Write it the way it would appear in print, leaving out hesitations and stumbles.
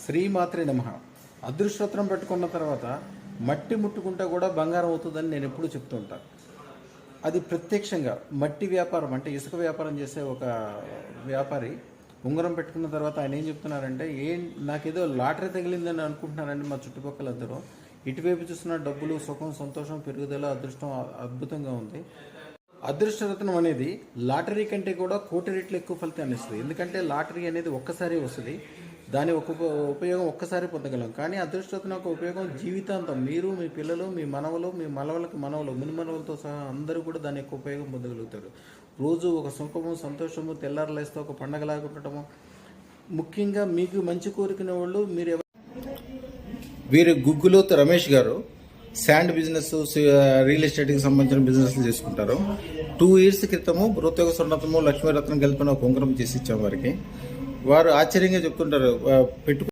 శ్రీమాత్రే నమః. అదృష్టరత్నం పెట్టుకున్న తర్వాత మట్టి ముట్టుకుంటే కూడా బంగారం అవుతుందని నేను ఎప్పుడూ చెప్తుంటాను. అది ప్రత్యక్షంగా మట్టి వ్యాపారం అంటే ఇసుక వ్యాపారం చేసే ఒక వ్యాపారి ఉంగరం పెట్టుకున్న తర్వాత ఆయన ఏం చెప్తున్నారంటే, నాకేదో లాటరీ తగిలిందని అనుకుంటున్నారండి మా చుట్టుపక్కలందరూ. ఇటువైపు చూస్తున్న డబ్బులు, సుఖం, సంతోషం, పెరుగుదల, అదృష్టం అద్భుతంగా ఉంది. అదృష్టరత్నం అనేది లాటరీ కంటే కూడా కోటి రెట్లు ఎక్కువ ఫలితాన్ని ఇస్తుంది. ఎందుకంటే లాటరీ అనేది ఒక్కసారి వస్తుంది, దాని ఉపయోగం ఒక్కసారి పొందగలం. కానీ అదృష్టరత్నం యొక్క ఉపయోగం జీవితాంతం మీరు, మీ పిల్లలు, మీ మనవలు, మీ మనవలు, మునిమనవలతో సహా అందరూ కూడా దాని యొక్క ఉపయోగం పొందగలుగుతారు. రోజు ఒక సుఖము, సంతోషము, తెల్లారలేస్తే ఒక పండగలాగా ఉండటము. ముఖ్యంగా మీకు మంచి కోరుకునే వాళ్ళు వీరు గుగ్గులోతు రమేష్ గారు శాండ్ బిజినెస్, రియల్ ఎస్టేట్కి సంబంధించిన బిజినెస్లు చేసుకుంటారు. 2 years క్రితము గృహోద్యోగ స్వర్ణత్నము, లక్ష్మీరత్నం కలిపిన ఒక ఉంగరం చేసి ఇచ్చాం వారికి. వారు ఆశ్చర్యంగా చెప్తుంటారు,